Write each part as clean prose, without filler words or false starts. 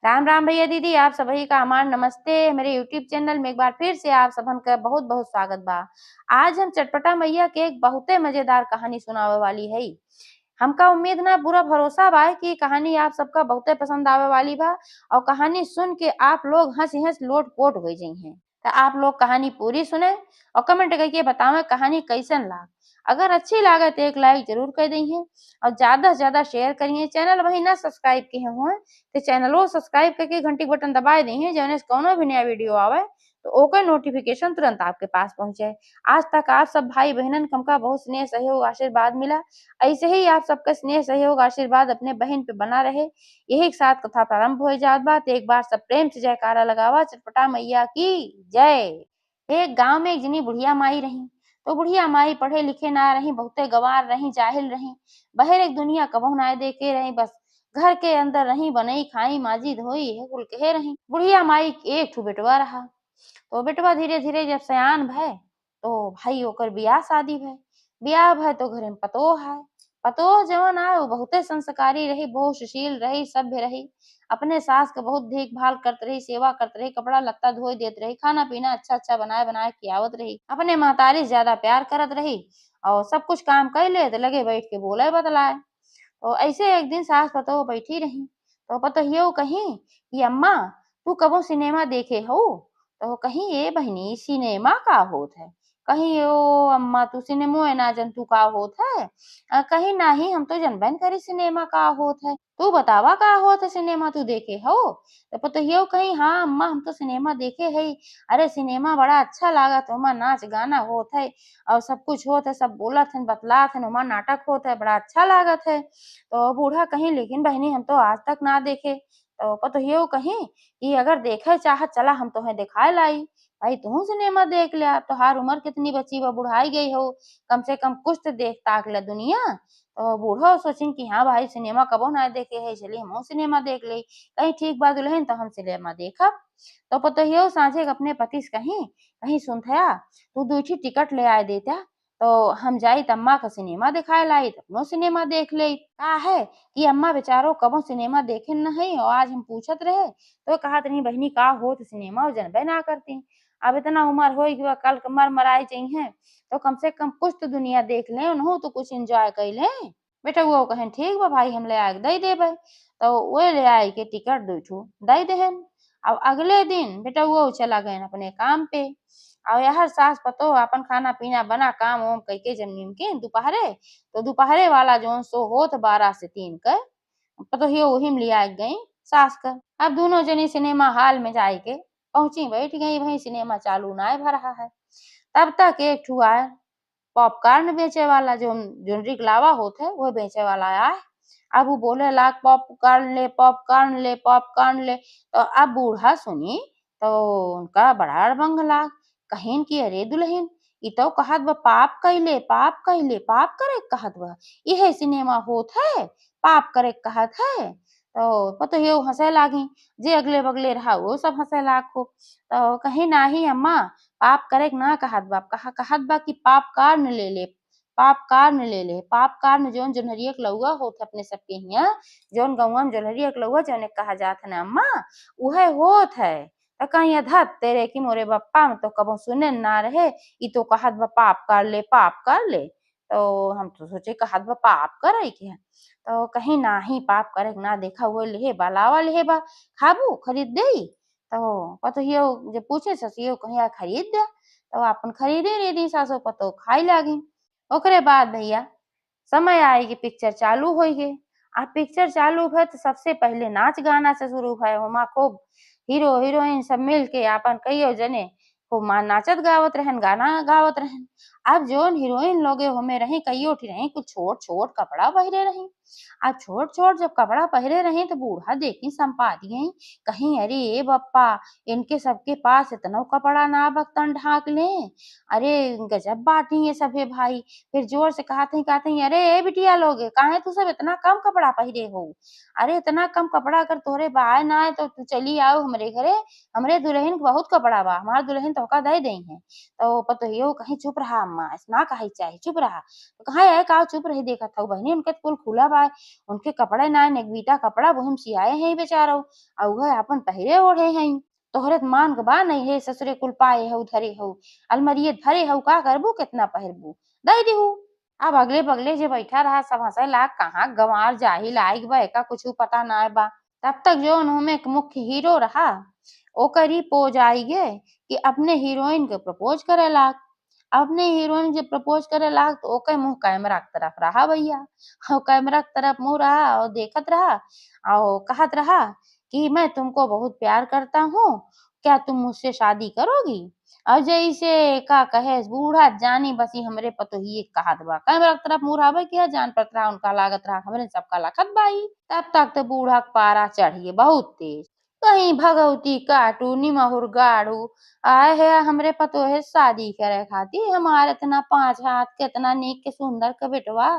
राम राम भैया दीदी, आप सभी का हमार नमस्ते। मेरे यूट्यूब चैनल में एक बार फिर से आप सबन का बहुत बहुत स्वागत बा। आज हम चटपटा मैया के एक बहुते मजेदार कहानी सुनावे वाली है। हमका उम्मीद ना पूरा भरोसा बा कि कहानी आप सबका बहुते पसंद आवे वाली बा और कहानी सुन के आप लोग हंस हंस लोट पोट हो जाई हैं। तो आप लोग कहानी पूरी सुने और कमेंट करके बतावे कहानी कैसन लाग। अगर अच्छी लागे तो एक लाइक जरूर कर दी है और ज्यादा से ज्यादा शेयर करिए। चैनल वही ना सब्सक्राइब किए हुए तो चैनल सब्सक्राइब करके घंटी बटन दबा दी जौन कोनो भी नया वीडियो आवे तो ओकर नोटिफिकेशन तुरंत आपके पास पहुंचे। आज तक आप सब भाई बहनन का बहुत स्नेह सहयोग आशीर्वाद मिला। ऐसे ही आप सबका स्नेह सहयोग आशीर्वाद अपने बहन पे बना रहे। यही साथ कथा प्रारंभ हो जात बा। एक बार सब प्रेम से जयकारा लगावा, चटपटा मैया की जय। एक गांव में एक जनी बुढ़िया माई रही। तो बुढ़िया माई पढ़े लिखे ना रही, बहुते गवार रही, जाहिल रही। बहर एक दुनिया कबहू ना देखे रही, बस घर के अंदर रही, बनई खाई माजी धोई है कुल कहे रही। बुढ़िया माई एक ठू बेटवा रहा। तो बेटवा धीरे धीरे जब सयान भय तो भाई ओकर बियाह शादी भय। बियाह भय तो घरे में पतोह है। पतोह जवन आए वो बहुते संस्कारी रही, बहुत सुशील रही, सभ्य रही। अपने सास के बहुत देखभाल करत रही, सेवा करत रही, कपड़ा लत्ता धोई देत रही, खाना पीना अच्छा अच्छा बनाए बनाए खियावत रही। अपने महतारी से ज्यादा प्यार करत रही और सब कुछ काम कर ले तो लगे बैठ के बोले बतलाए। तो ऐसे एक दिन सास पतोह बैठी रही। तो पतोहियो कहीं कि अम्मा तू कबो सिनेमा देखे हो? तो कहीं ए बहनी सिनेमा का होत है? कहीं ओ अम्मा तू सिनेमो ना जन तू का होत है? कहीं नाही हम तो जनबन करी सिनेमा का होत है। तू बतावा का होत है सिनेमा तू देखे हो? तो पतोहियो कहीं हाँ अम्मा हम तो सिनेमा देखे है। अरे सिनेमा बड़ा अच्छा लागत, ओमा नाच गाना होत है और सब कुछ होत है, सब बोलत हन बतलात हन, ओमा नाटक होत है, बड़ा अच्छा लागत है। तो बूढ़ा कहीं लेकिन बहनी हम तो आज तक ना देखे। तो पतोहियो कहीं कि अगर देखे चाहत चला हम तोहे दिखाए लाई। भाई तू सिनेमा देख ले, अब तोहार उम्र कितनी बची बा, बुढ़ाई गई हो, कम से कम कुछ तो देख ताक ले दुनिया। तो बूढ़ो सोचिन कि हाँ भाई सिनेमा कबो ना देखे है, चलिए हम सिनेमा देख ले। कहीं ठीक बात दुल्हन तो हम सिनेमा देखब। तो पतोहियो साझे अपने पति से कहीं कहीं सुनथया तू दू ठी टिकट ले आए देता तो हम जाई अम्मा का सिनेमा दिखाए लाई, अपनो सिनेमा देख ले। का है कि अम्मा बेचारो कबो सिनेमा देखे नहीं और आज हम पूछत रहे तो कहा नहीं बहनी का हो तो सिनेमा जनबे ना करती। अब इतना उम्र हो गई कल मर मराई चाहिए तो कम से कम कुछ तो दुनिया देख ले, उन्हों तो कुछ एंजॉय कर ले। बेटा वो कहें ठीक बा भाई हम ले आके दे देबे। तो वो ले आए के टिकट दो ठू दे देहन। अब अगले दिन बेटा वो चला गए अपने काम पे और यार सास पतोह अपन खाना पीना बना काम वाम करके जब निमके दोपहरे तो दोपहरे वाला जो सो होत 12 से 3 का पतोहियो वही में लिया गई सास का। अब दोनों जनी सिनेमा हॉल में जाए के पहुंची, बैठ गई, वही सिनेमा चालू ना भर रहा है। तब तक एक ठू आया पॉपकॉर्न बेचे वाला, जो जो रिकलावा होते है वो बेचे वाला आया। अब वो बोले लाग पॉपकॉर्न ले पॉपकॉर्न ले पॉपकॉर्न ले। तो अब बूढ़ा सुनी तो उनका बड़ा अड़बंग लाग। कहीन की अरे दुल्हन ई तो कहत बा पाप कैले पाप कैले पाप करे कहत बा, इहे सिनेमा होत है पाप करे कहत है। तो पतोहियो हंसे लागी, जे अगले बगले रहा वो सब हंसे लाग खूब। तो कहीं नाही अम्मा पाप करे ना कहत बा, कहा कहत बा कि पाप कारण ले ले, पाप कारण ले ले। पाप कारण जोन जोनहरिया के लउआ होत अपने सबके हियां, जोन गौवा में जोनहरिया के लउआ जोने कहा जात है ना अम्मा उहे होत है। तो कहीं अधत तेरे की मोरे बप्पा में तो कबो सुने ना रहे, ई तो कहत बा पाप कर ले पाप कर ले। तो हम तो सोचे कहत बा पाप करे के है। तो कहीं नाही पाप करे ना देखा वो लेहे बा लावा लेहे बा खाबू खरीद देई। तो पतोहियो जब पूछे ससियो कहिया खरीद दे तो अपन खरीदे रे दी सासो पतो खाई लागी। ओकरे बाद भैया समय आए कि पिक्चर चालू हो गए। अब पिक्चर चालू भय तो सबसे पहले नाच गाना से शुरू भय, ओमा खूब हीरो हीरोइन सब मिल के अपन कईयो जने खूब नाचत गावत रहन, गाना गावत रहन। अब जोन हीरोइन लोगे होमे रही कईयो ठी रही कुछ छोट छोट कपड़ा पहिरे रही। अब छोट छोट जब कपड़ा पहिरे रही तो बूढ़ा देखी संपादी गई, कहीं अरे ए बप्पा इनके सबके पास इतना कपड़ा ना बक्तन ढाक ले। अरे गजब बाटी ये सभे भाई। फिर जोर से कहते ही अरे ए बिटिया लोग काहे तू सब इतना कम कपड़ा पहिरे हो? अरे इतना कम कपड़ा अगर तोरे बाय ना आए तो तू चली आओ हमरे घरे, हमरे दुल्हन के बहुत कपड़ा बा, हमार दुल्हन तोहका दे दई है। तो पतोहियो कहीं चुप रहा अम्मा, ऐसा ना कहे चाहे चुप रहा। तो कहा है का चुप रही देखत हूँ बहनी उनके कुल खुला बा, उनके कपड़े नाइन एक बीटा कपड़ा वही सियाए हैं बेचारो, और वह अपन पहिरे ओढ़े हैं। तोहरे तो मान के बा नहीं है ससुरे कुल पाए हऊ धरे हऊ, अलमरिये धरे हऊ, का करबू कितना पहिरबू, दई दिहू। अब अगले बगले जे बैठा रहा सब हंसे लाग, कहाँ गंवार जाहिल आइग बा, एका कुछ पता ना बा। तब तक जौन ओमे एक मुख्य हीरो रहा, ओकरी पोज आई गे कि अपने हीरोइन के प्रपोज करे लाग। अपने हीरोइन जब प्रपोज करे लाग तो ओके मुंह कैमरा की तरफ रहा भैया, और कैमरा की तरफ मुंह रहा और देखत रहा और कहत रहा कि मैं तुमको बहुत प्यार करता हूँ, क्या तुम मुझसे शादी करोगी। और जैसे का कहे बूढ़ा जानी बसी हमरे पतोहिए कहत बा, कैमरा की तरफ मुंह रहा क्या जान पड़त रहा उनका लागत रहा हमरे सबका लखत बाई। तब तक तो बूढ़ा का पारा चढ़िए बहुत तेज, कहीं भगवती काटू निमहुर गाड़ू, आए है हमरे पतोहे शादी करे खातिर, हमारे इतना 5 हाथ कितना नीक के सुंदर के बेटवा,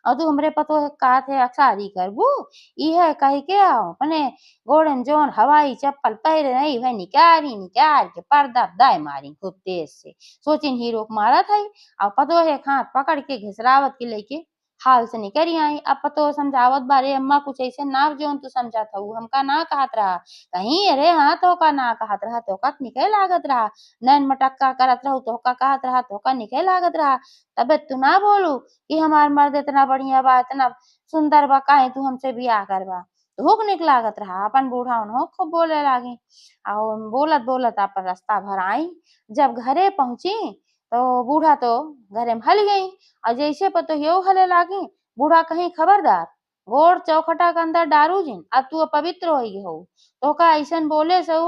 और तू हमरे पतोहे कात है शादी करबू। इहे कह के आओ अपने गोड़न जोन हवाई चप्पल पहरे नहीं वह निकाल के पर्दा दाय मारी खूब तेज से, सोचिन हीरो को मारा था, और पतोहे हाथ पकड़ के घिसरावत के लेके हाल से निकल आई। अब पतो समझावत बारे अम्मा कुछ ऐसे ना जोन तू समझा था हमका ना कहत रहा, कहीं अरे हाँ तो का ना कहत रहा तो का निकल लागत रहा, नैन मटक्का करत रहू तो का कहत रहा तो का निकल लागत रहा। तबे तू ना बोलू कि हमार मर्द इतना बढ़िया बा इतना सुंदर बा, काहे तू हमसे बियाह करबा। धूक निक लागत रहा अपन बूढ़ा उन्हों खूब बोले लागी, और बोलत बोलत अपन रास्ता भर आई। जब घरे पहुंची तो बूढ़ा तो घरे में हल गई, और जैसे पतोहियो हले लागी, बूढ़ा कहीं खबरदार गोड़ चौखटा के अंदर डारू जिन, अब तू अपवित्र हो गई हो, तो का ऐसन बोले से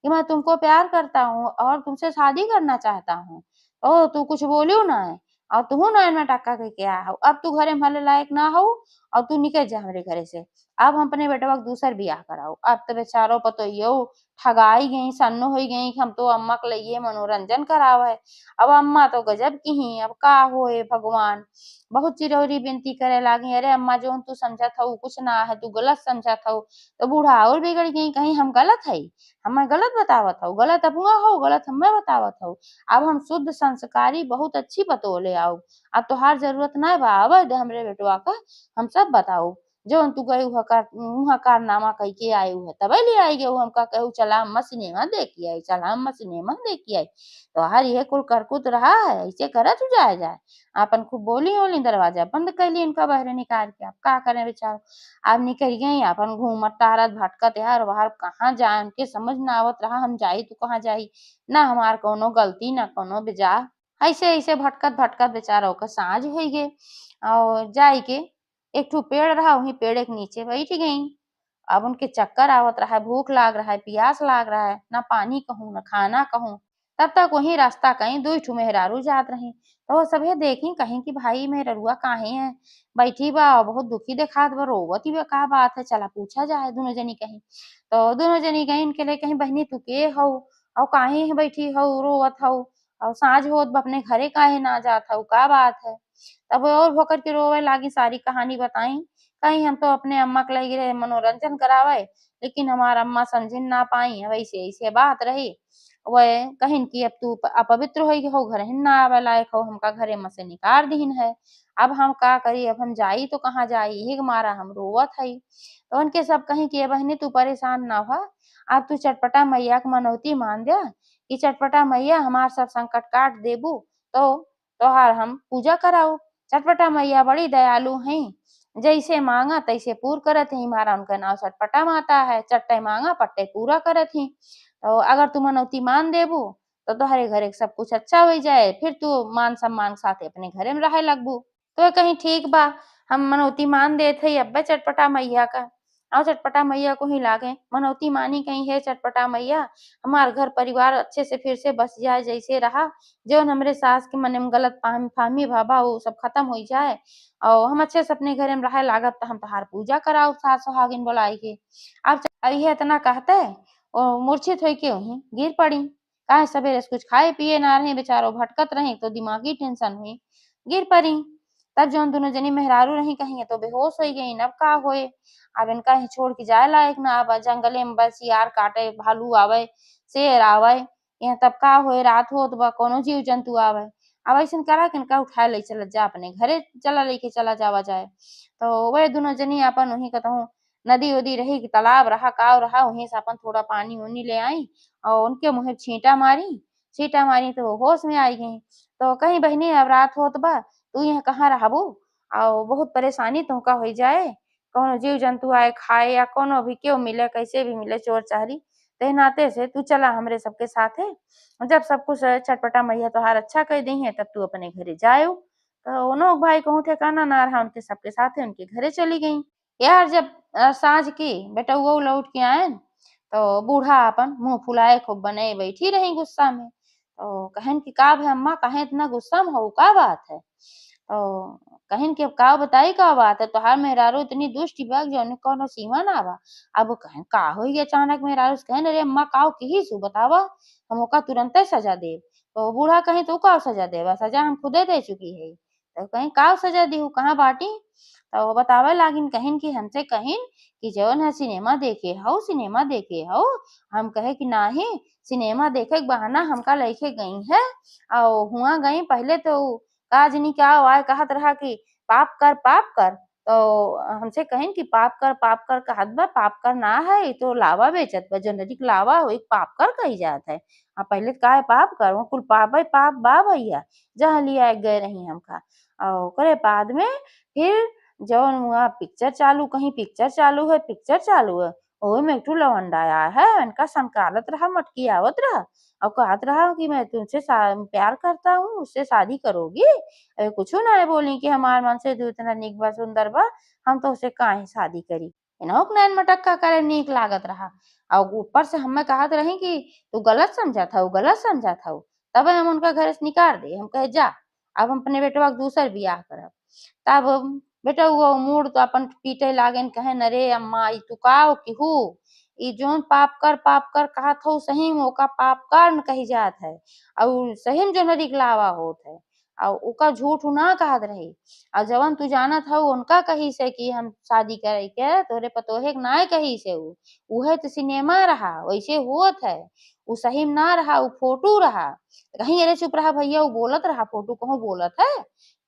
कि मैं तुमको प्यार करता हूँ और तुमसे शादी करना चाहता हूँ, ओ तू कुछ बोलियो ना है, और तू नैन में टक्का के क्या हो, अब तू घरे में हले लायक ना हो, और तू निकल जा हमारे घरे से, अब हम अपने बेटवा के दूसर बियाह कराओ। अब तो बेचारो पतोहियो ठगाई गई सन्नो हो गई कि हम तो अम्मा के लिए मनोरंजन करावे। अब अम्मा तो गजब की ही, अब का होए भगवान, बहुत चिरौरी विनती करे लागी, अरे अम्मा जो तू समझत हऊ कुछ ना है, तू गलत समझत हऊ। तो बूढ़ा और बिगड़ गई, कहीं हम गलत है, हमें गलत बतावत हऊ, गलत अपुआ हो गलत हमें बतावत हऊ। अब हम शुद्ध संस्कारी बहुत अच्छी पतो ले आओ, अब तोहार जरूरत ना बा आवे दे हमरे बेटवा का, हम सब बताऊ जो तू गई उहा कारनामा कह के आए है तबे ले आई गए हमका कहू चला अम्मा सिनेमा देख के आई, चला अम्मा सिनेमा देख के आई। तो हर ये कुल करकुत रहा है ऐसे करत हो जाए अपन खूब बोली होली दरवाजा बंद कैली इनका बहरे निकाल के, अब का करें बेचारो। अब निकल गई अपन घूमत टहरत भटकत यार बाहर कहाँ जाए उनके समझ ना आवत रहा, हम जाई तो कहाँ जाई, ना हमार कोनो गलती ना कोनो बेजा, ऐसे ऐसे भटकत भटकत बेचारा का साँझ हो गए, और जाई के एक ठो पेड़ रहा वहीं पेड़ के नीचे बैठ गई। अब उनके चक्कर आवत रहा है, भूख लाग रहा है, प्यास लाग रहा है, ना पानी कहूँ ना खाना कहूँ। तब तक वही रास्ता कहीं दो ठो मेहरारू जात रही, तो वो सभे देखी कहीं कि भाई मेहरुआ काहे है बैठी बा बहुत दुखी देखात बा रोवत ही बा, का बात है चला पूछा जाए दोनों जनी कहीं। तो दोनों जनी गई इनके लिए कहीं बहनी तू के हऊ और काहे है बैठी हऊ रोवत हऊ, और साँझ होत बा अपने घरे काहे ना जात हऊ, का बात है। तब और होकर के रोवे लागी सारी कहानी बताई, कहीं हम तो अपने अम्मा के लगे रहे मनोरंजन करावे, लेकिन हमार अम्मा समझिन ना पाई, वैसे ऐसे बात रही। वह कहिन कि अब तू अपवित्र हो हो घर ना आवे लायक हो, हमका घरे में से निकाल दीन है, अब हम का करी, अब हम जाई तो कहाँ जाई, यही के मारा हम रोवत हई। तो उनके सब कहीं कि बहनी तू परेशान ना हो, अब तू चटपटा मैया के मनौती मान दे कि चटपटा मैया हमार सब संकट काट देबू, तो तोहार हम पूजा कराऊ। चटपटा मैया बड़ी दयालु हैं, जैसे मांगा तैसे पूर करत ही, हमारा उनका नाम चटपटा माता है, चट्टे मांगा पट्टे पूरा करत ही। तो अगर तू मनौती मान देबू तो तोहरे घरे सब कुछ अच्छा हो जाए, फिर तू मान सम्मान साथे अपने घरे में रहे लगबू। तो कहीं ठीक बा, हम मनौती मान देत हई अब्बे चटपटा मैया का, और चटपटा मैया को ही लागे मनौती मानी कहीं है चटपटा मैया हमार घर परिवार अच्छे से फिर से बस जाए जैसे रहा, जो हमरे सास के मन में गलत फहमी भाबा वो सब खत्म हो जाए, और हम अच्छे से अपने घरे में रहे लागत तो हम तोहार पूजा कराओ सास सुहागिन बुलाई के। अब ये इतना कहते और मूर्छित होके वहीं गिर पड़ी, काहे सवेरे से कुछ खाए पिए ना रहे बेचारो भटकत रहे तो दिमागी टेंशन हुई गिर पड़ी। तब जौन दोनों जनी मेहरारू रही कहीं तो बेहोश हो गई, अब का होए, अब इनका ही छोड़ के जाए लायक ना, अब जंगले में बस यार काटे भालू आवे शेर आवे, यहाँ तब का होए रात होत बा कोनो जीव जंतु आवे, अब ऐसन करा के इनका उठाए ले चलत जा अपने घरे चला लेके चला जावा जाए। तो वह दोनों जनी अपन वहीं कहूँ नदी उदी रही कि तालाब रहा काव रहा वहीं से अपन थोड़ा पानी उनी ले आई और उनके मुँह छींटा मारी तो होश में आई गई। तो कहीं बहनी अब रात होत बा तू यहाँ कहाँ रहबू और बहुत परेशानी तुमका हो जाए कौनो जीव जंतु आए खाए या कोनो भी क्यों मिले कैसे भी मिले चोर चारी ते नाते से तू चला हमरे सबके साथे जब सब कुछ छटपटा मैया तोहार अच्छा कर दी है तब तू अपने घरे जायो। तो उनो भाई कहूँ ठिकाना ना रहा उनके सबके साथे उनके घरे चली गई। यार जब साँझ की बेटा वो लौट के आए तो बूढ़ा अपन मुंह फुलाए खूब बने बैठी रही गुस्सा में। तो कहन की का भे अम्मा काहे इतना गुस्सा में हो का बात है। तो कहन की अब का बताई का बात है तोहार मेहरारू इतनी दुष्ट बा जौने कोनो सीमा ना बा। अब कहन का होई अचानक मेहरारू से कहन अरे अम्मा का की सु बतावा हम ओका तुरंत सजा देब। तो बूढ़ा कहीं तू का सजा देबा सजा हम खुदे दे चुकी है। तो कहीं का सजा दी कहाँ बाटी। तो बतावे लागिन कहन की हमसे कहन कि जौन है सिनेमा देखे हो हम कहे कि नाही सिनेमा देखे के बहाना हमका लेके गई है और हुआ गई पहले तो काजनी क्या आवाज कहत रहा कि पाप कर। तो हमसे कहें कि पाप कर कहत बा पाप कर ना है ये तो लावा बेचत बा जनरिक लावा हो एक पाप कर कही जात है। पहले का है पाप कर वो कुल पाप है पाप बा भैया जहाँ लिया गए रही हमका और करे बाद में फिर जौन हुआ पिक्चर चालू है ओए में एक ठो लवंडा आया है इनका संकालत रहा मटकी आवत रहा और कहत रहा कि मैं तुमसे प्यार करता हूँ उससे शादी करोगी। कुछ ना बोली कि हमार मन से तू इतना निक बा सुंदर बा हम तो उसे काहे शादी करी इन्हों नैन मटक्का करे नीक लागत रहा। और ऊपर से हमें कहत रही कि तू गलत समझा था तब हम उनका घर से निकाल दे हम कहे जा अब हम अपने बेटवा के दूसर बियाह करब। तब बेटा वो मूड तो अपन पीटे लागन कहे अरे अम्मा ई तू का केहू ई जोन पाप कर कहत हो सही में ओका पाप कर कही जात है और सही में जो निकलावा होत है और ओका झूठ ना कहत रही और जवन तू जानत हो उनका कही से कि हम शादी करे के तोरे पतोहे के ना कही से उहे तो सिनेमा रहा वैसे होत है उ सही में ना रहा उ फोटो रहा। कहीं अरे चुप रहा भैया वो बोलत रहा फोटो कहूँ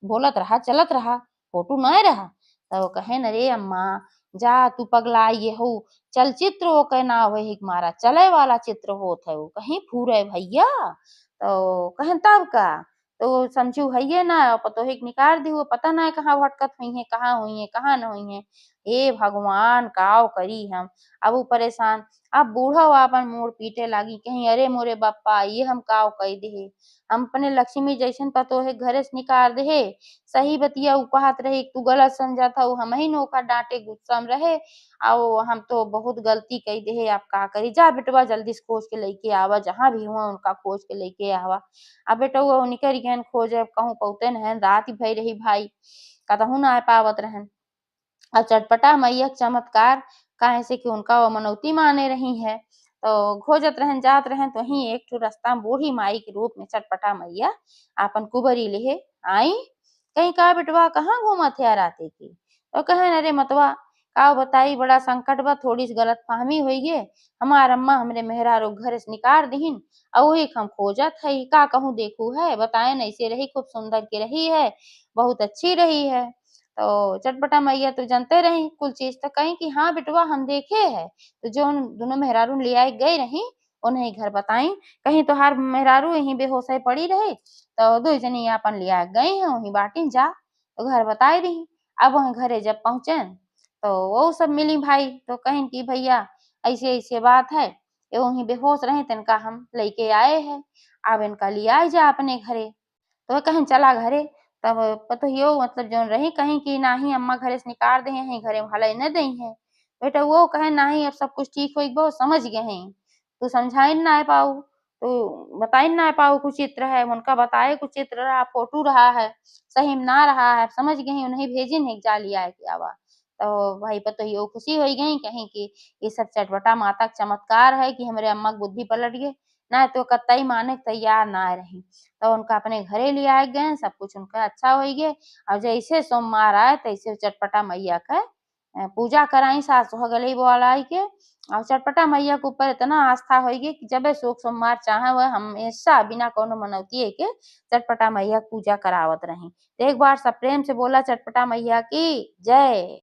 बोलत रहा चलत रहा फोटो नहीं रहा। तो कहे अरे अम्मा जा तू पगलाई ये हो चलचित्र वो कहना वही मारा चले वाला चित्र होत है वो कहीं फूरे भैया। तो कहन तब का तो समझू है ना पतोहिक निकाल दी वो पता ना कहाँ भटकत हुई है कहाँ न हुई है। हे भगवान काव करी हम अब वो परेशान अब बूढ़ा अपन मोड़ पीटे लागी कहीं अरे मोरे बापा ये हम काव कही दे हम अपने लक्ष्मी जैसन पतोहे घरे से निकाल दे सही बतिया उ कहत रहे तू गलत समझा था हम ही नौका डांटे गुस्सा में रहे और हम तो बहुत गलती कही दे आप का करी जा बेटवा जल्दी से खोज के लेके आवा जहाँ भी हुआ उनका खोज के लेके आवा। अब बेटा वो निकल गहन खोजे कहूँ पौते न रात ही भई रही भाई कतहू ना आ पावत रहन और चटपटा मैया चमत्कार काहे से कि उनका वो मनौती माने रही है। तो खोजत रहन जात रहन तो वहीं एक ठो रास्ता में बूढ़ी माई के रूप में चटपटा मैया आपन कुबरी लेहे आई कहीं का बेटवा कहाँ घूमत है राते की। तो कहे अरे मतवा का बताई बड़ा संकट बा थोड़ी सी गलत फहमी हुई गे हमार अम्मा हमरे मेहरारू घर से निकाल दीहिन और वही हम खोजत है का कहूँ देखू है बताए ऐसे रही खूब सुंदर की रही है बहुत अच्छी रही है। तो चटपटा मैया तो जानते रही कुल चीज तो कहीं कि हाँ बेटवा हम देखे है तो जो दोनों मेहरारू ले आए गई रही उन्हें घर बताई कहीं तो हर मेहरारू यहीं बेहोश है पड़ी रहे तो दो जनी अपन ले आ गई है वहीं बाटिन जा तो घर बताई रही। अब वह घरे जब पहुंचे तो वो सब मिली भाई तो कहीं कि भैया ऐसे ऐसे बात है ये वहीं बेहोश रहे तिनका हम लेके आए हैं अब इनका ले आए जा अपने घरे। तो कहीं चला घरे तब पतोहियो मतलब जोन रही कहीं कि नाही अम्मा घरे से निकाल दे हैं घरे भले न दई है बेटा वो कहे नाही अब सब कुछ ठीक हो बहुत समझ गए हैं तू समझाई ना पाऊ तो बताई ना पाऊ कुछ चित्र है उनका बताए कुछ चित्र रहा फोटो रहा है सही में ना रहा है समझ गए उन्हें भेजिन है जा लिया है कि आवा। तो भाई पतोहियो खुशी हो गई कहीं कि ये सब चटपटा माता का चमत्कार है कि हमारे अम्मा की बुद्धि पलट गई ना तो कतई माने के तैयार ना रही। तो उनका अपने घरे ले आए गए सब कुछ उनका अच्छा हो गया और जैसे सोमवार आए तैसे चटपटा मैया का पूजा कराई सास गली बोलाई के और चटपटा मैया के ऊपर इतना आस्था होगी कि जब सोख सोमवार चाहे वह हमेशा बिना कोनो मनौती के चटपटा मैया पूजा करावत रही। एक बार सब प्रेम से बोला चटपटा मैया की जय।